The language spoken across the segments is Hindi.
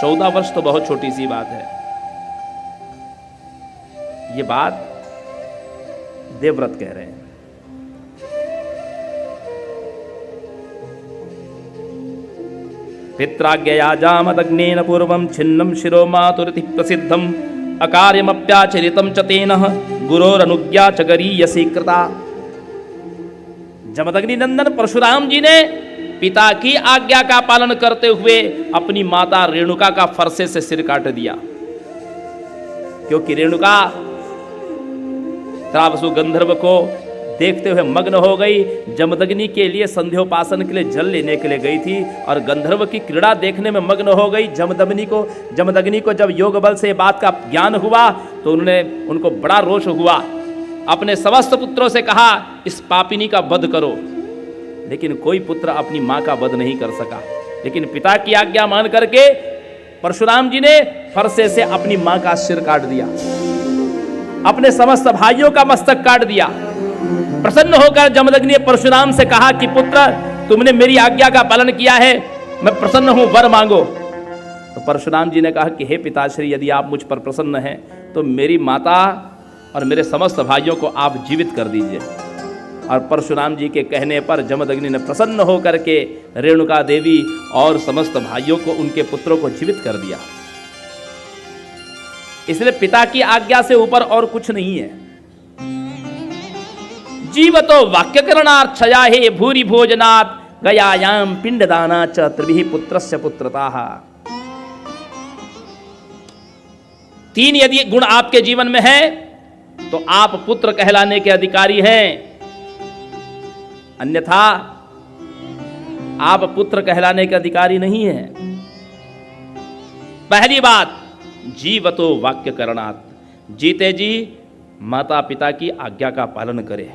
14 वर्ष तो बहुत छोटी सी बात है। ये बात देवव्रत कह रहे हैं। पित्राज्ञया जामदग्नेन पूर्वं छिन्नं शिरो मातुरिति प्रसिद्धं अकार्यमप्याचरितं च तेन गुरोरनुज्ञा च गरीयसी कृता। जमदग्नि नंदन परशुराम जी ने पिता की आज्ञा का पालन करते हुए अपनी माता रेणुका का फरसे से सिर काट दिया, क्योंकि रेणुका त्रावसु गंधर्व को देखते हुए मग्न हो गई। जमदग्नि के लिए संध्योपासन के लिए जल लेने के लिए गई थी और गंधर्व की क्रीड़ा देखने में मग्न हो गई। जमदग्नि को जब योग बल से बात का ज्ञान हुआ तो उनको बड़ा रोष हुआ। अपने समस्त पुत्रों से कहा इस पापिनी का वध करो, लेकिन कोई पुत्र अपनी मां का वध नहीं कर सका। लेकिन पिता की आज्ञा मान करके परशुराम जी ने फरसे से अपनी मां का सिर काट दिया, अपने समस्त भाइयों का मस्तक काट दिया। प्रसन्न होकर जमदग्नि ने परशुराम से कहा कि पुत्र, तुमने मेरी आज्ञा का पालन किया है, मैं प्रसन्न हूं, वर मांगो। तो परशुराम जी ने कहा कि हे पिताश्री, यदि आप मुझ पर प्रसन्न हैं तो मेरी माता और मेरे समस्त भाइयों को आप जीवित कर दीजिए। और परशुराम जी के कहने पर जमदग्नि ने प्रसन्न होकर के रेणुका देवी और समस्त भाइयों को, उनके पुत्रों को जीवित कर दिया। इसलिए पिता की आज्ञा से ऊपर और कुछ नहीं है। जीवतो वाक्यकरणार्थया हे भूरि भोजनात् गयायाम पिंडदाना च त्रिभिः पुत्रस्य पुत्रताः। 3 यदि गुण आपके जीवन में है तो आप पुत्र कहलाने के अधिकारी हैं, अन्यथा आप पुत्र कहलाने के अधिकारी नहीं हैं। पहली बात, जीवतो वाक्यकरणात्, जीते जी माता पिता की आज्ञा का पालन करे।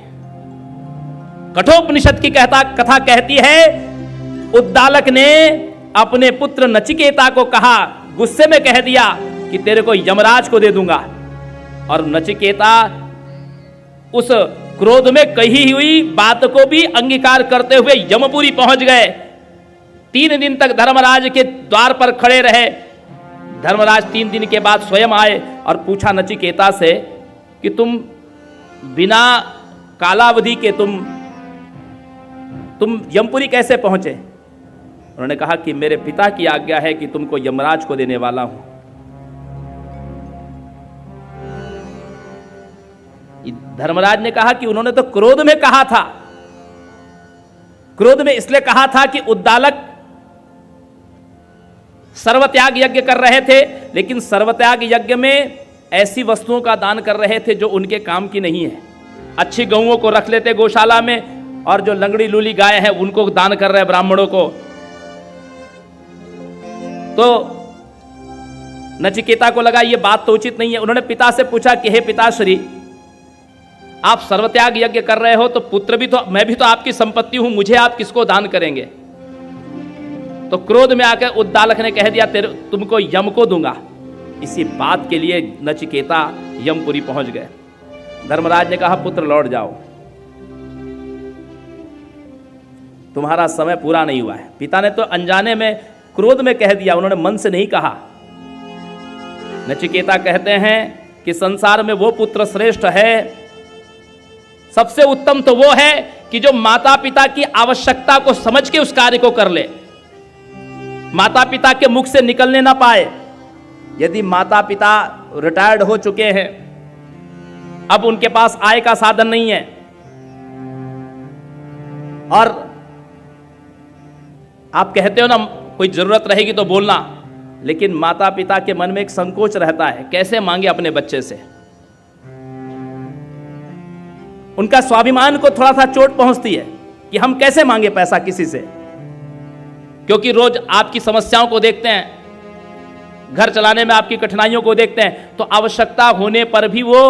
कठोपनिषद की कथा कहती है, उद्दालक ने अपने पुत्र नचिकेता को कहा, गुस्से में कह दिया कि तेरे को यमराज को दे दूंगा। और नचिकेता उस क्रोध में कही हुई बात को भी अंगीकार करते हुए यमपुरी पहुंच गए। 3 दिन तक धर्मराज के द्वार पर खड़े रहे। धर्मराज 3 दिन के बाद स्वयं आए और पूछा नचिकेता से कि तुम बिना कालावधि के तुम यमपुरी कैसे पहुंचे? उन्होंने कहा कि मेरे पिता की आज्ञा है कि तुमको यमराज को देने वाला हूं। धर्मराज ने कहा कि उन्होंने तो क्रोध में कहा था। क्रोध में इसलिए कहा था कि उद्दालक सर्वत्याग यज्ञ कर रहे थे, लेकिन सर्वत्याग यज्ञ में ऐसी वस्तुओं का दान कर रहे थे जो उनके काम की नहीं है। अच्छी गऊओं को रख लेते गौशाला में और जो लंगड़ी लूली गाय है उनको दान कर रहे ब्राह्मणों को। तो नचिकेता को लगा ये बात तो उचित नहीं है। उन्होंने पिता से पूछा कि हे पिताश्री, आप सर्वत्याग यज्ञ कर रहे हो तो पुत्र भी तो, मैं भी तो आपकी संपत्ति हूं, मुझे आप किसको दान करेंगे? तो क्रोध में आकर उद्दालक ने कह दिया तुमको यम को दूंगा। इसी बात के लिए नचिकेता यमपुरी पहुंच गए। धर्मराज ने कहा पुत्र लौट जाओ, तुम्हारा समय पूरा नहीं हुआ है। पिता ने तो अनजाने में क्रोध में कह दिया, उन्होंने मन से नहीं कहा। नचिकेता कहते हैं कि संसार में वो पुत्र श्रेष्ठ है, सबसे उत्तम तो वो है कि जो माता पिता की आवश्यकता को समझ के उस कार्य को कर ले, माता पिता के मुख से निकलने ना पाए। यदि माता पिता रिटायर्ड हो चुके हैं, अब उनके पास आय का साधन नहीं है और आप कहते हो ना कोई जरूरत रहेगी तो बोलना, लेकिन माता पिता के मन में एक संकोच रहता है, कैसे मांगे अपने बच्चे से। उनका स्वाभिमान को थोड़ा सा चोट पहुंचती है कि हम कैसे मांगे पैसा किसी से, क्योंकि रोज आपकी समस्याओं को देखते हैं, घर चलाने में आपकी कठिनाइयों को देखते हैं। तो आवश्यकता होने पर भी वो,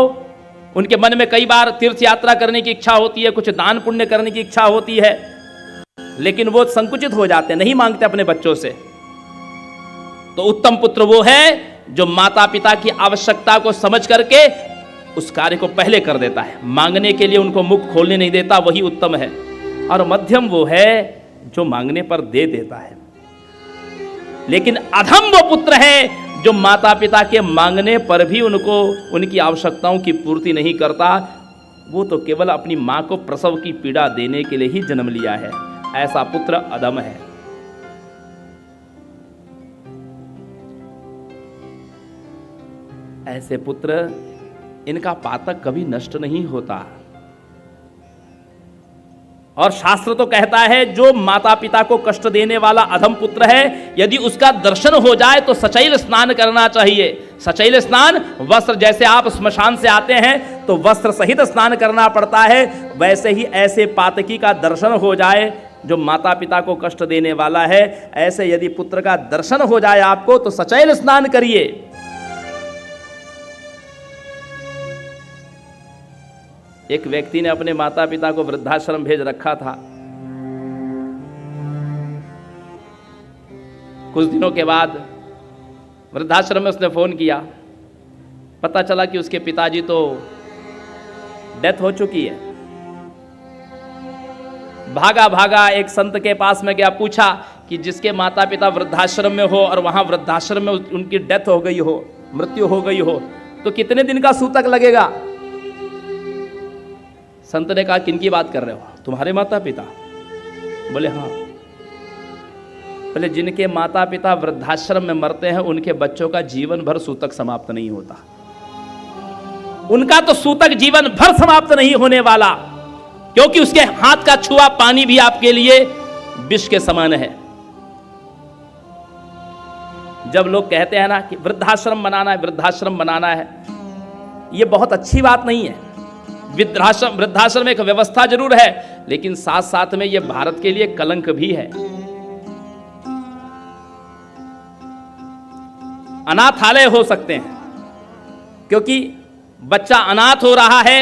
उनके मन में कई बार तीर्थ यात्रा करने की इच्छा होती है, कुछ दान पुण्य करने की इच्छा होती है, लेकिन वो संकुचित हो जाते हैं, नहीं मांगते अपने बच्चों से। तो उत्तम पुत्र वो है जो माता पिता की आवश्यकता को समझ करके उस कार्य को पहले कर देता है, मांगने के लिए उनको मुख खोलने नहीं देता, वही उत्तम है। और मध्यम वो है जो मांगने पर दे देता है। लेकिन अधम वो पुत्र है जो माता पिता के मांगने पर भी उनको उनकी आवश्यकताओं की पूर्ति नहीं करता। वो तो केवल अपनी मां को प्रसव की पीड़ा देने के लिए ही जन्म लिया है। ऐसा पुत्र अधम है। ऐसे पुत्र, इनका पातक कभी नष्ट नहीं होता। और शास्त्र तो कहता है जो माता पिता को कष्ट देने वाला अधम पुत्र है, यदि उसका दर्शन हो जाए तो सचैल स्नान करना चाहिए। सचैल स्नान, वस्त्र, जैसे आप श्मशान से आते हैं तो वस्त्र सहित स्नान करना पड़ता है, वैसे ही ऐसे पातकी का दर्शन हो जाए जो माता पिता को कष्ट देने वाला है, ऐसे यदि पुत्र का दर्शन हो जाए आपको तो सचैल स्नान करिए। एक व्यक्ति ने अपने माता पिता को वृद्धाश्रम भेज रखा था। कुछ दिनों के बाद वृद्धाश्रम में उसने फोन किया, पता चला कि उसके पिताजी तो डेथ हो चुकी है। भागा भागा एक संत के पास में गया, पूछा कि जिसके माता पिता वृद्धाश्रम में हो और वहां वृद्धाश्रम में उनकी डेथ हो गई हो, मृत्यु हो गई हो, तो कितने दिन का सूतक लगेगा? संत ने कहा, किनकी बात कर रहे हो? तुम्हारे माता पिता? बोले हाँ। बोले जिनके माता पिता वृद्धाश्रम में मरते हैं उनके बच्चों का जीवन भर सूतक समाप्त नहीं होता। उनका तो सूतक जीवन भर समाप्त नहीं होने वाला, क्योंकि उसके हाथ का छुआ पानी भी आपके लिए विष के समान है। जब लोग कहते हैं ना कि वृद्धाश्रम बनाना है, वृद्धाश्रम बनाना है, यह बहुत अच्छी बात नहीं है। वृद्धाश्रम एक व्यवस्था जरूर है, लेकिन साथ साथ में यह भारत के लिए कलंक भी है। अनाथालय हो सकते हैं, क्योंकि बच्चा अनाथ हो रहा है,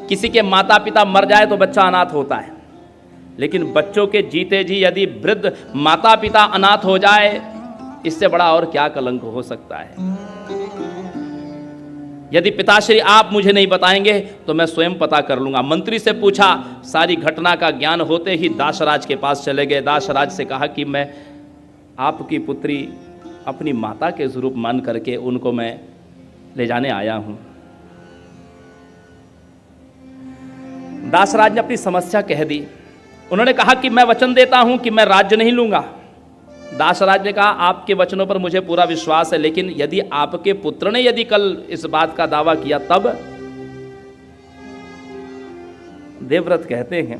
किसी के माता पिता मर जाए तो बच्चा अनाथ होता है, लेकिन बच्चों के जीते जी यदि वृद्ध माता पिता अनाथ हो जाए, इससे बड़ा और क्या कलंक हो सकता है। यदि पिताश्री आप मुझे नहीं बताएंगे तो मैं स्वयं पता कर लूंगा। मंत्री से पूछा, सारी घटना का ज्ञान होते ही दासराज के पास चले गए। दासराज से कहा कि मैं आपकी पुत्री अपनी माता के स्वरूप मान करके उनको मैं ले जाने आया हूं। दासराज ने अपनी समस्या कह दी। उन्होंने कहा कि मैं वचन देता हूं कि मैं राज्य नहीं लूंगा। दासराज ने कहा, आपके वचनों पर मुझे पूरा विश्वास है, लेकिन यदि आपके पुत्र ने यदि कल इस बात का दावा किया तब? देवव्रत कहते हैं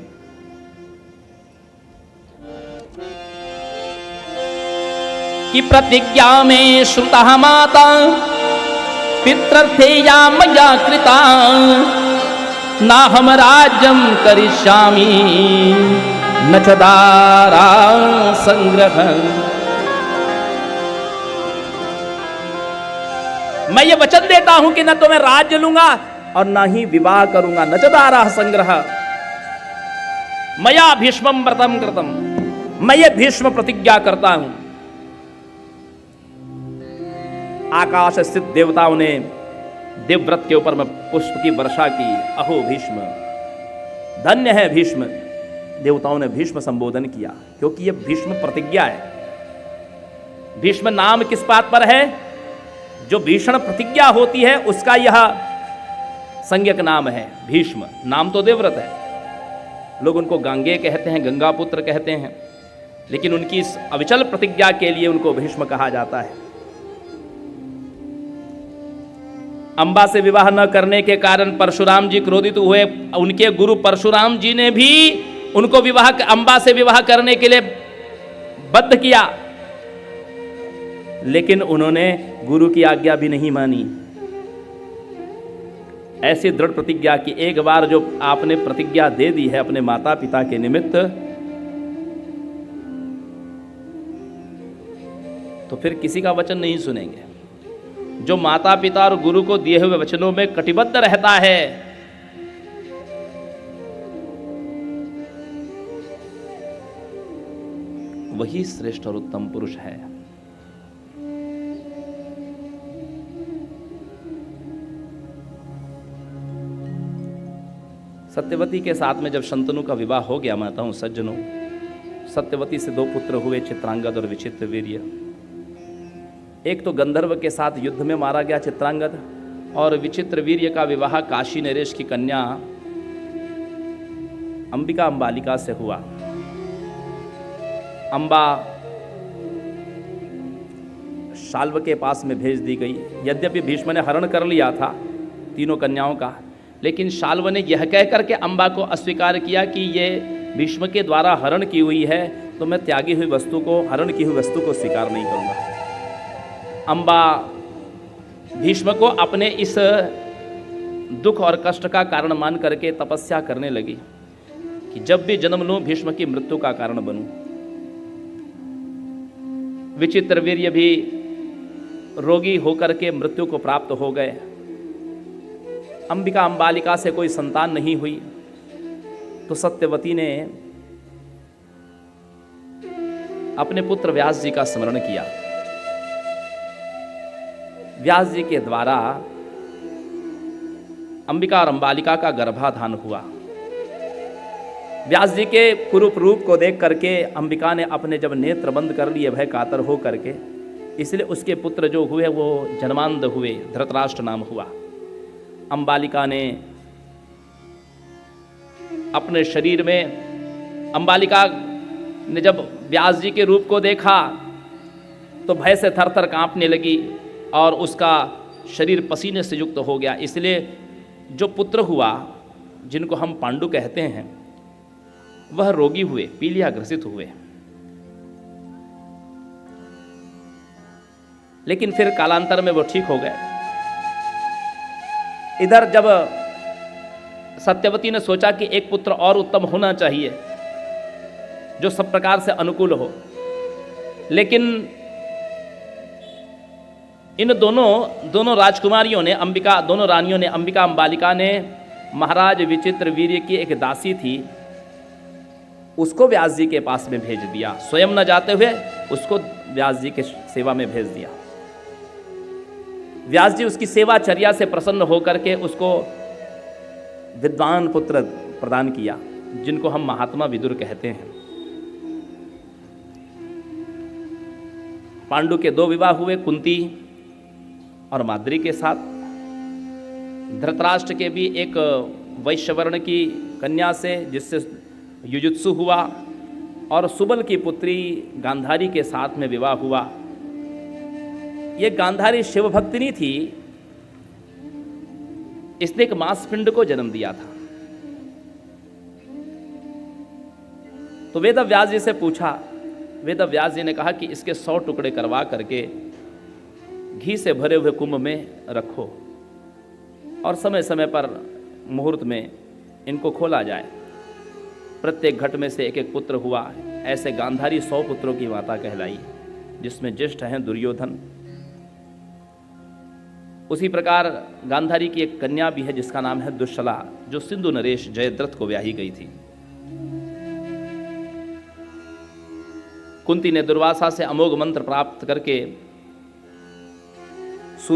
कि प्रतिज्ञा में श्रुता माता पितृर्थेया मया कृता ना हम राज्यम करिष्यामि न च दारा संग्रह। मैं ये वचन देता हूं कि न तो मैं राज्य लूंगा और ना ही विवाह करूंगा। न च दारा संग्रह मया भीष्मं व्रतम कृतम, मैं ये भीष्म प्रतिज्ञा करता हूं। आकाश स्थित देवताओं ने देवव्रत के ऊपर में पुष्प की वर्षा की। अहो भीष्म, धन्य है भीष्म। देवताओं ने भीष्म संबोधन किया, क्योंकि यह भीष्म प्रतिज्ञा है। भीष्म नाम किस बात पर है? जो भीषण प्रतिज्ञा होती है उसका यह संज्ञक नाम है भीष्म। नाम तो देवव्रत है, लोग उनको गांगे कहते हैं, गंगा पुत्र कहते हैं, लेकिन उनकी इस अविचल प्रतिज्ञा के लिए उनको भीष्म कहा जाता है। अंबा से विवाह न करने के कारण परशुराम जी क्रोधित हुए। उनके गुरु परशुराम जी ने भी उनको अंबा से विवाह करने के लिए बद्ध किया, लेकिन उन्होंने गुरु की आज्ञा भी नहीं मानी। ऐसी दृढ़ प्रतिज्ञा की एक बार जो आपने प्रतिज्ञा दे दी है अपने माता पिता के निमित्त, तो फिर किसी का वचन नहीं सुनेंगे। जो माता पिता और गुरु को दिए हुए वचनों में कटिबद्ध रहता है, वही श्रेष्ठ और उत्तम पुरुष है। सत्यवती के साथ में जब शंतनु का विवाह हो गया, माताओं सज्जनों, सत्यवती से 2 पुत्र हुए, चित्रांगद और विचित्रवीर्य। एक तो गंधर्व के साथ युद्ध में मारा गया चित्रांगद, और विचित्रवीर्य का विवाह काशी नरेश की कन्या अंबिका अंबालिका से हुआ। अंबा शाल्व के पास में भेज दी गई। यद्यपि भीष्म ने हरण कर लिया था तीनों कन्याओं का, लेकिन शाल्व ने यह कह करके अंबा को अस्वीकार किया कि ये भीष्म के द्वारा हरण की हुई है, तो मैं त्यागी हुई वस्तु को, हरण की हुई वस्तु को स्वीकार नहीं करूंगा। अंबा भीष्म को अपने इस दुख और कष्ट का कारण मान करके तपस्या करने लगी कि जब भी जन्म लूं भीष्म की मृत्यु का कारण बनूं। विचित्रवीर्य भी रोगी होकर के मृत्यु को प्राप्त हो गए। अंबिका अंबालिका से कोई संतान नहीं हुई, तो सत्यवती ने अपने पुत्र व्यास जी का स्मरण किया। व्यास जी के द्वारा अंबिका और अंबालिका का गर्भाधान हुआ। व्यास जी के कुरूप रूप को देख करके अंबिका ने अपने जब नेत्र बंद कर लिए भय कातर हो करके, इसलिए उसके पुत्र जो हुए वो जन्मांध हुए, धृतराष्ट्र नाम हुआ। अंबालिका ने अपने शरीर में, अंबालिका ने जब व्यास जी के रूप को देखा तो भय से थर थर कांपने लगी और उसका शरीर पसीने से युक्त हो गया। इसलिए जो पुत्र हुआ, जिनको हम पांडु कहते हैं, वह रोगी हुए, पीलिया ग्रसित हुए। लेकिन फिर कालांतर में वो ठीक हो गए। इधर जब सत्यवती ने सोचा कि एक पुत्र और उत्तम होना चाहिए जो सब प्रकार से अनुकूल हो, लेकिन इन दोनों राजकुमारियों ने, दोनों रानियों ने, अंबिका अंबालिका ने महाराज विचित्रवीर्य की एक दासी थी, उसको व्यास जी के पास में भेज दिया। स्वयं न जाते हुए उसको व्यास जी के सेवा में भेज दिया। व्यास जी उसकी सेवाचर्या से प्रसन्न होकर के उसको विद्वान पुत्र प्रदान किया, जिनको हम महात्मा विदुर कहते हैं। पांडु के 2 विवाह हुए, कुंती और माद्री के साथ। धृतराष्ट्र के भी एक वैश्यवर्ण की कन्या से, जिससे युजुत्सु हुआ, और सुबल की पुत्री गांधारी के साथ में विवाह हुआ। ये गांधारी शिवभक्तिनी थी, इसने एक मांसपिंड को जन्म दिया था। तो वेदव्यास जी से पूछा, वेदव्यास जी ने कहा कि इसके 100 टुकड़े करवा करके घी से भरे हुए कुंभ में रखो और समय समय पर मुहूर्त में इनको खोला जाए। प्रत्येक घट में से एक एक पुत्र हुआ। ऐसे गांधारी 100 पुत्रों की माता कहलाई, जिसमें ज्येष्ठ हैं दुर्योधन। उसी प्रकार गांधारी की एक कन्या भी है जिसका नाम है दुश्शला, जो सिंधु नरेश जयद्रथ को ब्याही गई थी। कुंती ने दुर्वासा से अमोघ मंत्र प्राप्त करके